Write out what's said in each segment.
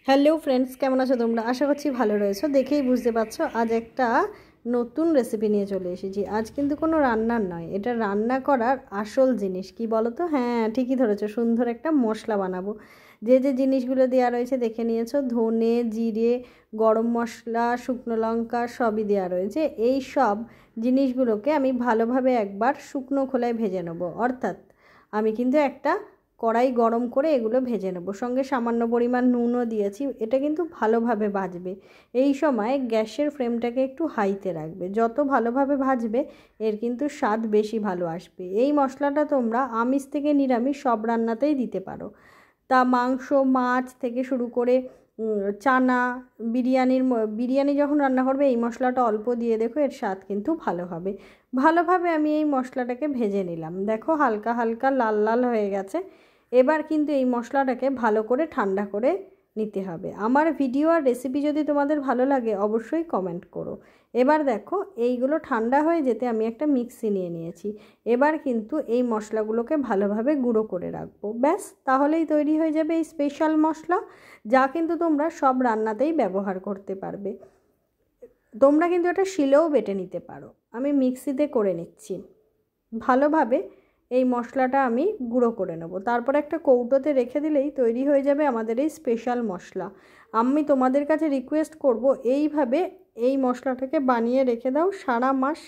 Hello friends, কেমন আছো তোমরা? আশা করছি ভালো রয়েছো। দেখেই বুঝতে পারছো আজ একটা নতুন রেসিপি নিয়ে চলে এসেছি। আজ কিন্তু কোনো রান্নার নয়, এটা রান্না করার আসল জিনিস কি বলো তো? হ্যাঁ, ঠিকই ধরেছো, সুন্দর একটা মশলা বানাবো। যে যে জিনিসগুলো দেওয়া রয়েছে দেখে নিয়েছো, ধনে, জিরে, গরম মশলা, শুকনো লঙ্কা সবই দেওয়া রয়েছে। এই সব জিনিসগুলোকে আমি ভালোভাবে একবার শুকনো খোলায় ভেজে নেবো। অর্থাৎ আমি কিন্তু একটা কড়াই গরম করে এগুলো ভেজে নেব, সঙ্গে সামান্য পরিমাণ নুনও দিয়েছি। এটা কিন্তু ভালোভাবে ভাজবে। এই সময় গ্যাসের ফ্লেমটাকে একটু হাইতে রাখবে। যত ভালোভাবে ভাজবে এর কিন্তু স্বাদ বেশি ভালো আসবে। এই মশলাটা তোমরা আমিষ থেকে নিরামিষ সব রান্নাতেই দিতে পারো। তা মাংস, মাছ থেকে শুরু করে চানা, বিরিয়ানি যখন রান্না করবে এই মশলাটা অল্প দিয়ে দেখো, এর স্বাদ কিন্তু ভালো হবে। ভালোভাবে আমি এই মশলাটাকে ভেজে নিলাম। দেখো হালকা হালকা লাল লাল হয়ে গেছে। এবার কিন্তু এই মশলাটাকে ভালো করে ঠান্ডা করে নিতে হবে। আমার ভিডিও আর রেসিপি যদি তোমাদের ভালো লাগে অবশ্যই কমেন্ট করো। এবার দেখো এইগুলো ঠান্ডা হয়ে যেতে আমি একটা মিক্সি নিয়ে নিয়েছি। এবার কিন্তু এই মশলাগুলোকে ভালোভাবে গুঁড়ো করে রাখবো। ব্যাস, তাহলেই তৈরি হয়ে যাবে এই স্পেশাল মশলা, যা কিন্তু তোমরা সব রান্নাতেই ব্যবহার করতে পারবে। তোমরা কিন্তু এটা শিলেও বেটে নিতে পারো। আমি মিক্সিতে করে নিচ্ছি। ভালোভাবে এই মশলাটা আমি গুঁড়ো করে নেব, তারপর একটা কৌটোতে রেখে দিলেই তৈরি হয়ে যাবে আমাদের এই স্পেশাল মশলা। আমি তোমাদের কাছে রিকোয়েস্ট করব, এইভাবে এই মশলাটাকে বানিয়ে রেখে দাও। সারা মাস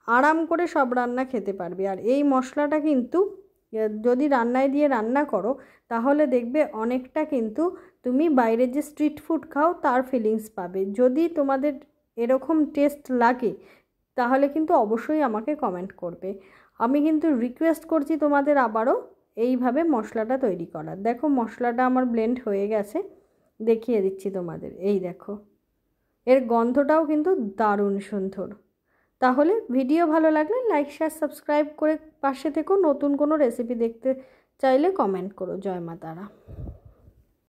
আরাম করে সব রান্না খেতে পারবে। আর এই মশলাটা কিন্তু যদি রান্নায় দিয়ে রান্না করো তাহলে দেখবে অনেকটা কিন্তু তুমি বাইরে যে স্ট্রিট ফুড খাও তার ফিলিংস পাবে। যদি তোমাদের এরকম টেস্ট লাগে তাহলে কিন্তু অবশ্যই আমাকে কমেন্ট করবে। আমি কিন্তু রিকোয়েস্ট করছি তোমাদের আবারও এইভাবে মশলাটা তৈরি করার। দেখো মশলাটা আমার ব্লেন্ড হয়ে গেছে, দেখিয়ে দিচ্ছি তোমাদের। এই দেখো, এর গন্ধটাও কিন্তু দারুণ সুন্দর। তাহলে ভিডিও ভালো লাগলে লাইক, শেয়ার, সাবস্ক্রাইব করে পাশে থেকো। নতুন কোনো রেসিপি দেখতে চাইলে কমেন্ট করো। জয় মা তারা।